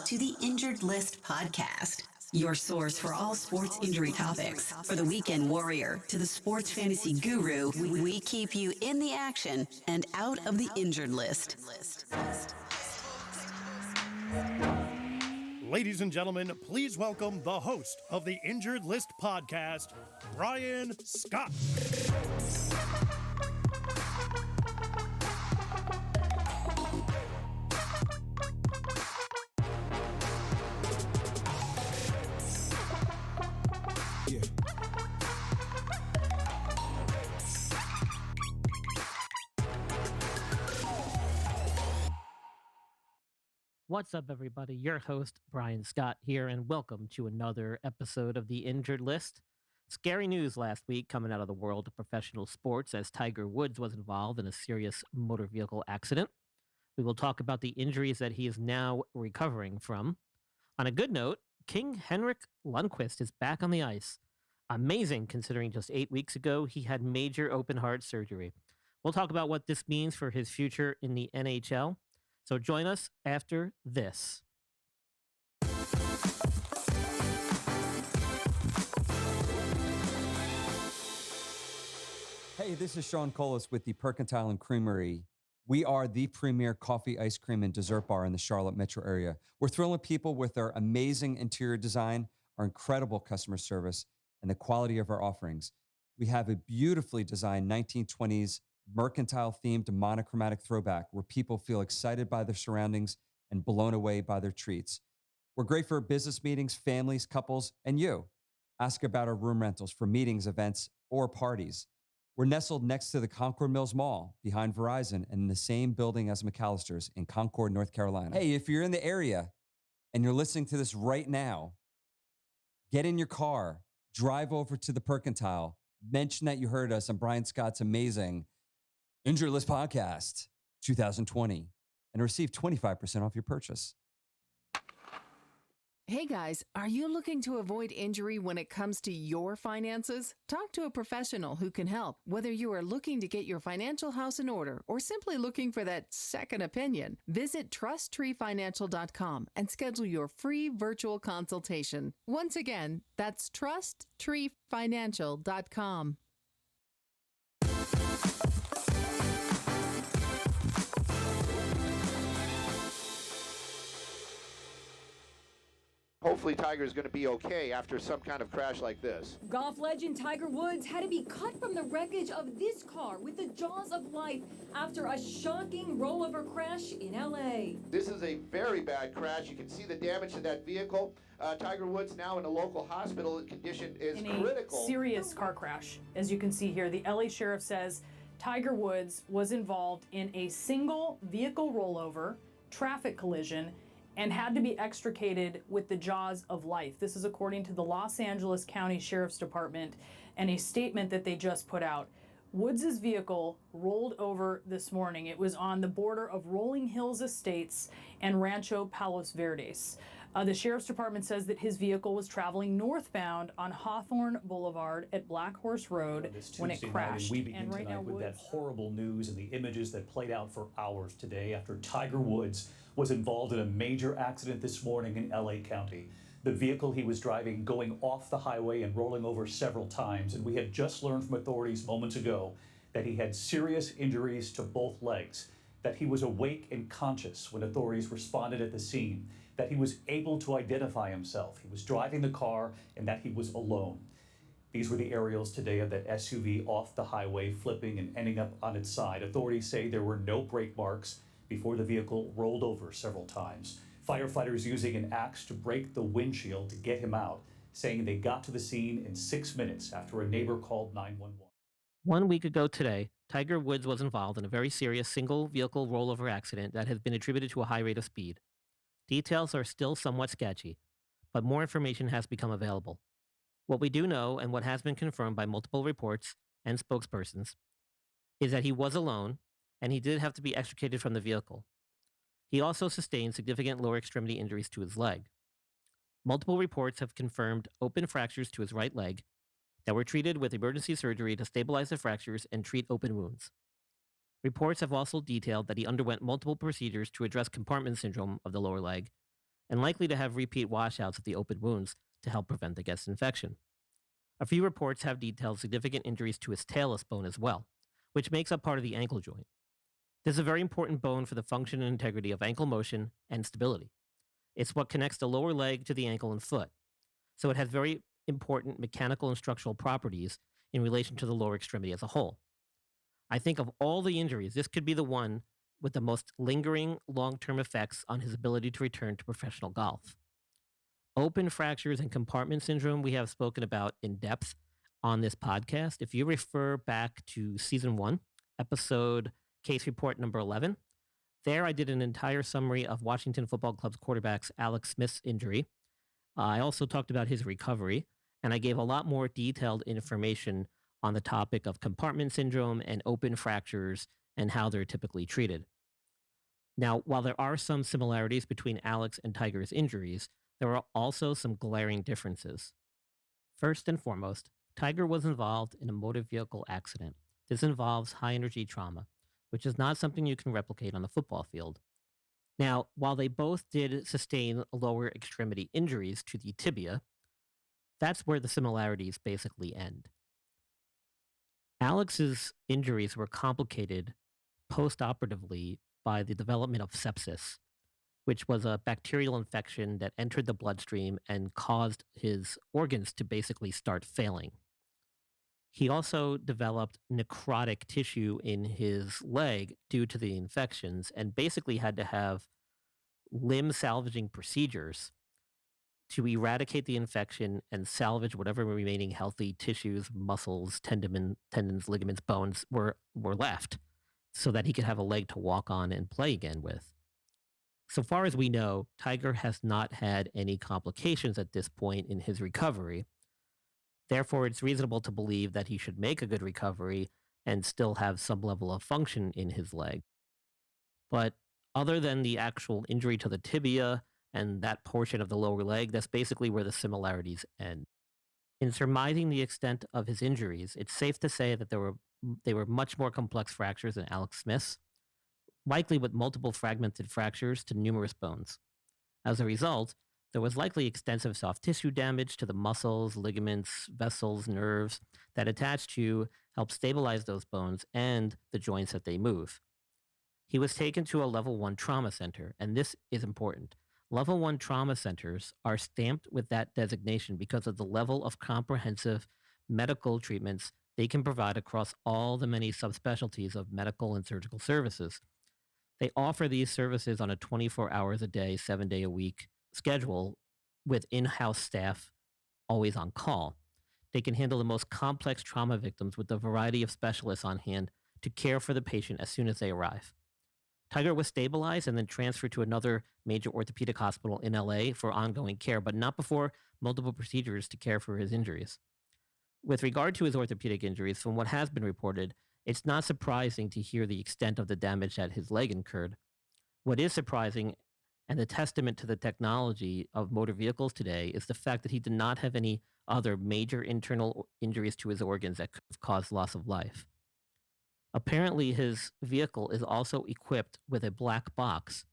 to the Injured List podcast, your source for all sports injury topics. For the weekend warrior to the sports fantasy guru, we keep you in the action and out of the injured list. Ladies and gentlemen, please welcome the host of the Injured List podcast, Brian Scott. What's up, everybody? Your host, Brian Scott here, and welcome to another episode of the Injured List. Scary news last week coming out of the world of professional sports as Tiger Woods was involved in a serious motor vehicle accident. We will talk about the injuries that he is now recovering from. On a good note, King Henrik Lundqvist is back on the ice. Amazing, considering just 8 weeks ago he had major open heart surgery. We'll talk about what this means for his future in the NHL. So join us after this. Hey, this is Sean Colas with the Perkins and Creamery. We are the premier coffee, ice cream, and dessert bar in the Charlotte metro area. We're thrilling people with our amazing interior design, our incredible customer service, and the quality of our offerings. We have a beautifully designed 1920s mercantile-themed monochromatic throwback where people feel excited by their surroundings and blown away by their treats. We're great for business meetings, families, couples, and you. Ask about our room rentals for meetings, events, or parties. We're nestled next to the Concord Mills Mall, behind Verizon, and in the same building as McAllister's in Concord, North Carolina. Hey, if you're in the area and you're listening to this right now, get in your car, drive over to the Perkintile, mention that you heard us on Brian Scott's amazing Injured List Podcast 2020 and receive 25% off your purchase. Hey guys, are you looking to avoid injury when it comes to your finances? Talk to a professional who can help, whether you are looking to get your financial house in order or simply looking for that second opinion. Visit TrustTreeFinancial.com and schedule your free virtual consultation. Once again, that's TrustTreeFinancial.com. Hopefully Tiger's going to be okay after some kind of crash like this. Golf legend Tiger Woods had to be cut from the wreckage of this car with the jaws of life after a shocking rollover crash in L.A. This is a very bad crash. You can see the damage to that vehicle. Tiger Woods now in a local hospital. Condition is critical. A serious car crash. As you can see here, the L.A. sheriff says Tiger Woods was involved in a single vehicle rollover, traffic collision, and had to be extricated with the jaws of life. This is according to the Los Angeles County Sheriff's Department and a statement that they just put out. Woods' vehicle rolled over this morning. It was on the border of Rolling Hills Estates and Rancho Palos Verdes. The Sheriff's Department says that his vehicle was traveling northbound on Hawthorne Boulevard at Black Horse Road when it crashed. We begin tonight with that horrible news and the images that played out for hours today after Tiger Woods was involved in a major accident this morning in LA County. The vehicle he was driving going off the highway and rolling over several times, and we had just learned from authorities moments ago that he had serious injuries to both legs, that he was awake and conscious when authorities responded at the scene, that he was able to identify himself, he was driving the car, and that he was alone. These were the aerials today of that SUV off the highway, flipping and ending up on its side. Authorities say there were no brake marks before the vehicle rolled over several times. Firefighters using an axe to break the windshield to get him out, saying they got to the scene in 6 minutes after a neighbor called 911. 1 week ago today, Tiger Woods was involved in a very serious single vehicle rollover accident that has been attributed to a high rate of speed. Details are still somewhat sketchy, but more information has become available. What we do know, and what has been confirmed by multiple reports and spokespersons, is that he was alone, and he did have to be extricated from the vehicle. He also sustained significant lower extremity injuries to his leg. Multiple reports have confirmed open fractures to his right leg that were treated with emergency surgery to stabilize the fractures and treat open wounds. Reports have also detailed that he underwent multiple procedures to address compartment syndrome of the lower leg and likely to have repeat washouts of the open wounds to help prevent the guest infection. A few reports have detailed significant injuries to his talus bone as well, which makes up part of the ankle joint. This is a very important bone for the function and integrity of ankle motion and stability. It's what connects the lower leg to the ankle and foot, so it has very important mechanical and structural properties in relation to the lower extremity as a whole. I think of all the injuries, this could be the one with the most lingering long-term effects on his ability to return to professional golf. Open fractures and compartment syndrome we have spoken about in depth on this podcast. If you refer back to season 1, episode case report number 11, there I did an entire summary of Washington Football Club's quarterback's Alex Smith's injury. I also talked about his recovery, and I gave a lot more detailed information on the topic of compartment syndrome and open fractures and how they're typically treated. Now, while there are some similarities between Alex and Tiger's injuries, there are also some glaring differences. First and foremost, Tiger was involved in a motor vehicle accident. This involves high-energy trauma, which is not something you can replicate on the football field. Now, while they both did sustain lower extremity injuries to the tibia, that's where the similarities basically end. Alex's injuries were complicated post-operatively by the development of sepsis, which was a bacterial infection that entered the bloodstream and caused his organs to basically start failing. He also developed necrotic tissue in his leg due to the infections and basically had to have limb salvaging procedures to eradicate the infection and salvage whatever remaining healthy tissues, muscles, tendons, ligaments, bones were left so that he could have a leg to walk on and play again with. So far as we know, Tiger has not had any complications at this point in his recovery. Therefore, it's reasonable to believe that he should make a good recovery and still have some level of function in his leg. But other than the actual injury to the tibia and that portion of the lower leg, that's basically where the similarities end. In surmising the extent of his injuries, it's safe to say that they were much more complex fractures than Alex Smith's, likely with multiple fragmented fractures to numerous bones. As a result, there was likely extensive soft tissue damage to the muscles, ligaments, vessels, nerves that attach to help stabilize those bones and the joints that they move. He was taken to a level 1 trauma center, and this is important. Level 1 trauma centers are stamped with that designation because of the level of comprehensive medical treatments they can provide across all the many subspecialties of medical and surgical services. They offer these services on a 24 hours a day, 7-day a week schedule with in-house staff always on call. They can handle the most complex trauma victims with a variety of specialists on hand to care for the patient as soon as they arrive. Tiger was stabilized and then transferred to another major orthopedic hospital in LA for ongoing care, but not before multiple procedures to care for his injuries. With regard to his orthopedic injuries, from what has been reported, it's not surprising to hear the extent of the damage that his leg incurred. What is surprising, and the testament to the technology of motor vehicles today, is the fact that he did not have any other major internal injuries to his organs that could have caused loss of life. Apparently, his vehicle is also equipped with a black box,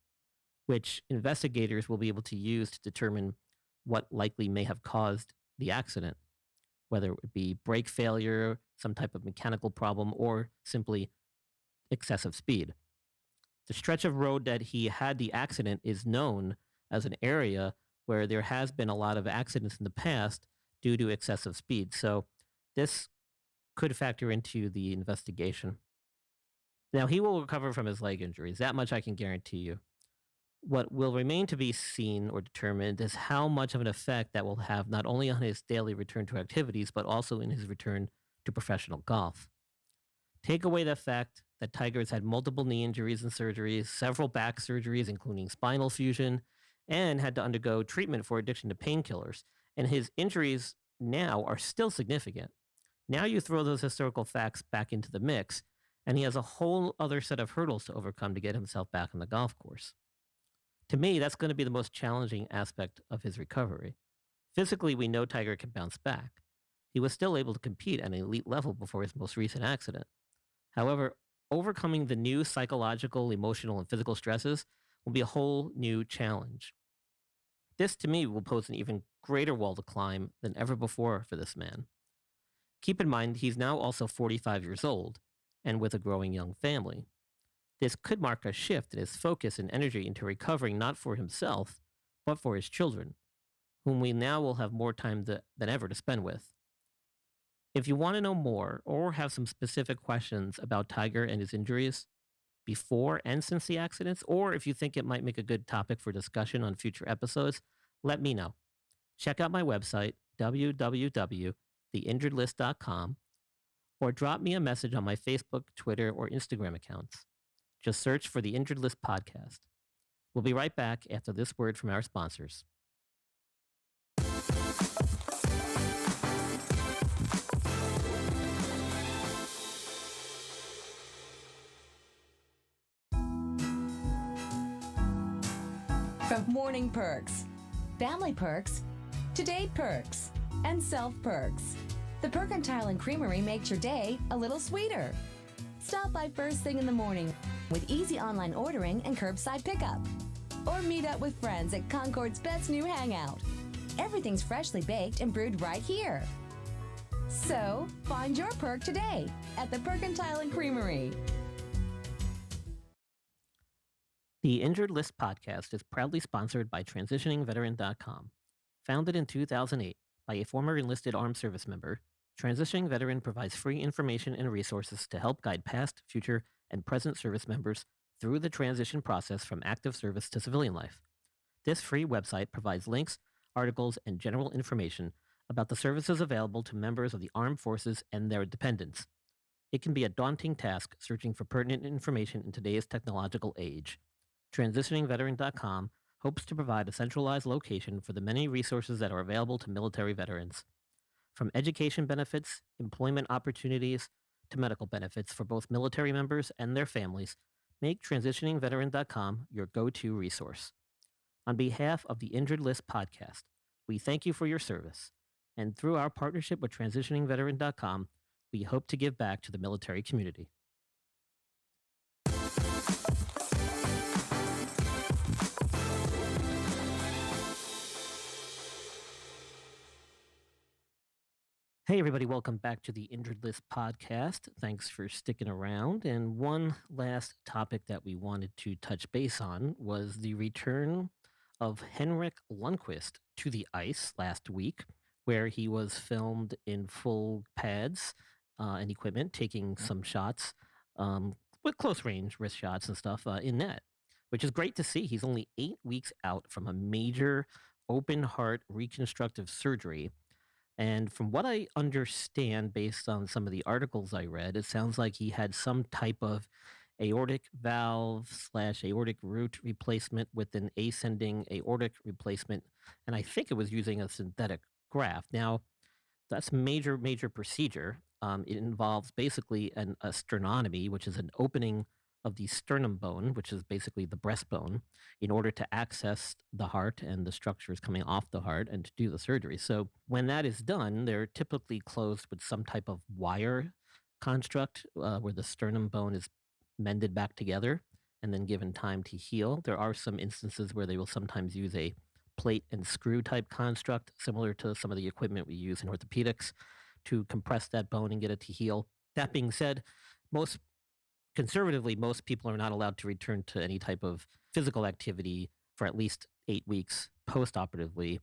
which investigators will be able to use to determine what likely may have caused the accident, whether it would be brake failure, some type of mechanical problem, or simply excessive speed. The stretch of road that he had the accident is known as an area where there has been a lot of accidents in the past due to excessive speed. So this could factor into the investigation. Now, he will recover from his leg injuries. That much I can guarantee you. What will remain to be seen or determined is how much of an effect that will have not only on his daily return to activities, but also in his return to professional golf. Take away the fact that Tiger has had multiple knee injuries and surgeries, several back surgeries, including spinal fusion, and had to undergo treatment for addiction to painkillers. And his injuries now are still significant. Now you throw those historical facts back into the mix, and he has a whole other set of hurdles to overcome to get himself back on the golf course. To me, that's going to be the most challenging aspect of his recovery. Physically, we know Tiger can bounce back. He was still able to compete at an elite level before his most recent accident. However, overcoming the new psychological, emotional, and physical stresses will be a whole new challenge. This, to me, will pose an even greater wall to climb than ever before for this man. Keep in mind, he's now also 45 years old and with a growing young family. This could mark a shift in his focus and energy into recovering not for himself, but for his children, whom we now will have more time than ever to spend with. If you want to know more or have some specific questions about Tiger and his injuries before and since the accidents, or if you think it might make a good topic for discussion on future episodes, let me know. Check out my website, www.theinjuredlist.com, or drop me a message on my Facebook, Twitter, or Instagram accounts. Just search for the Injured List Podcast. We'll be right back after this word from our sponsors. From morning perks, family perks, to day perks, and self perks, the Perkins and Creamery makes your day a little sweeter. Stop by first thing in the morning with easy online ordering and curbside pickup. Or meet up with friends at Concord's best new hangout. Everything's freshly baked and brewed right here. So, find your perk today at the Perkins and Creamery. The Injured List Podcast is proudly sponsored by TransitioningVeteran.com. Founded in 2008 by a former enlisted armed service member, Transitioning Veteran provides free information and resources to help guide past, future, and present service members through the transition process from active service to civilian life. This free website provides links, articles, and general information about the services available to members of the armed forces and their dependents. It can be a daunting task searching for pertinent information in today's technological age. TransitioningVeteran.com hopes to provide a centralized location for the many resources that are available to military veterans. From education benefits, employment opportunities, to medical benefits for both military members and their families, make TransitioningVeteran.com your go-to resource. On behalf of the Injured List Podcast, we thank you for your service. And through our partnership with TransitioningVeteran.com, we hope to give back to the military community. Hey, everybody, welcome back to the Injured List Podcast. Thanks for sticking around. And one last topic that we wanted to touch base on was the return of Henrik Lundqvist to the ice last week, where he was filmed in full pads and equipment, taking some shots with close range wrist shots and stuff in net, which is great to see. He's only 8 weeks out from a major open heart reconstructive surgery. And from what I understand, based on some of the articles I read, it sounds like he had some type of aortic valve / aortic root replacement with an ascending aortic replacement. And I think it was using a synthetic graft. Now, that's major procedure. It involves basically a sternotomy, which is an opening of the sternum bone, which is basically the breastbone, in order to access the heart and the structures coming off the heart and to do the surgery. So when that is done, they're typically closed with some type of wire construct where the sternum bone is mended back together and then given time to heal. There are some instances where they will sometimes use a plate and screw type construct, similar to some of the equipment we use in orthopedics, to compress that bone and get it to heal. That being said, conservatively, most people are not allowed to return to any type of physical activity for at least 8 weeks post-operatively.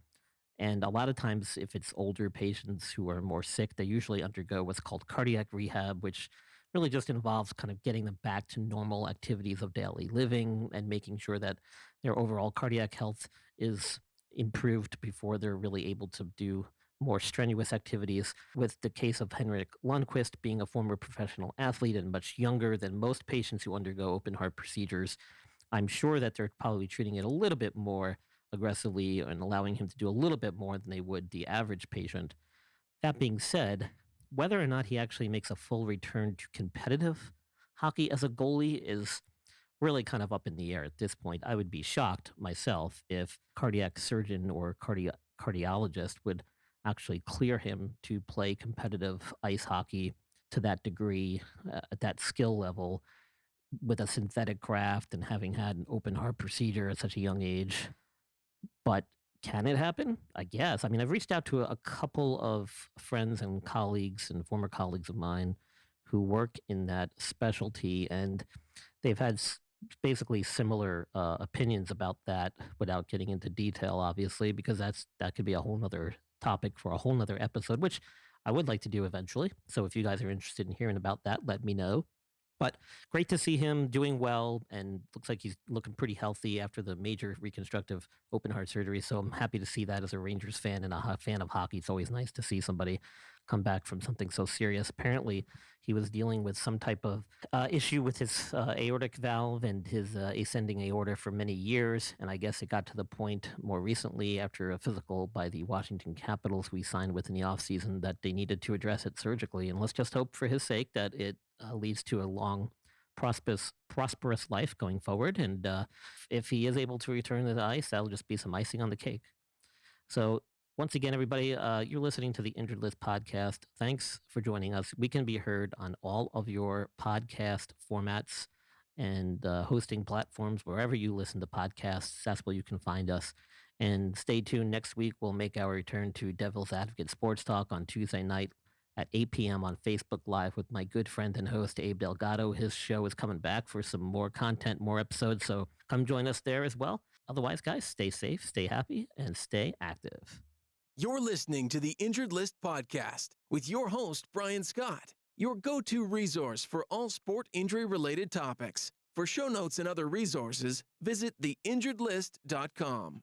And a lot of times, if it's older patients who are more sick, they usually undergo what's called cardiac rehab, which really just involves kind of getting them back to normal activities of daily living and making sure that their overall cardiac health is improved before they're really able to do more strenuous activities. With the case of Henrik Lundqvist being a former professional athlete and much younger than most patients who undergo open heart procedures, I'm sure that they're probably treating it a little bit more aggressively and allowing him to do a little bit more than they would the average patient. That being said, whether or not he actually makes a full return to competitive hockey as a goalie is really kind of up in the air at this point. I would be shocked myself if cardiac surgeon or cardiologist would actually clear him to play competitive ice hockey to that degree, at that skill level, with a synthetic graft and having had an open heart procedure at such a young age. But Can it happen? I guess. I mean, I've reached out to a couple of friends and colleagues and former colleagues of mine who work in that specialty, and they've had basically similar opinions about that without getting into detail, obviously, because that could be a whole nother topic for a whole nother episode, which I would like to do eventually. So if you guys are interested in hearing about that, let me know. But great to see him doing well, and looks like he's looking pretty healthy after the major reconstructive open heart surgery. So I'm happy to see that as a Rangers fan and a fan of hockey. It's always nice to see somebody come back from something so serious. Apparently, he was dealing with some type of issue with his aortic valve and his ascending aorta for many years. And I guess it got to the point more recently after a physical by the Washington Capitals we signed with in the offseason that they needed to address it surgically. And let's just hope for his sake that it leads to a long, prosperous life going forward. And if he is able to return to the ice, that'll just be some icing on the cake. So once again, everybody, you're listening to the Injured List podcast. Thanks for joining us. We can be heard on all of your podcast formats and hosting platforms, wherever you listen to podcasts. That's where you can find us. And stay tuned. Next week, we'll make our return to Devil's Advocate Sports Talk on Tuesday night at 8 p.m. on Facebook Live with my good friend and host, Abe Delgado. His show is coming back for some more content, more episodes, so come join us there as well. Otherwise, guys, stay safe, stay happy, and stay active. You're listening to the Injured List podcast with your host, Brian Scott, your go-to resource for all sport injury-related topics. For show notes and other resources, visit theinjuredlist.com.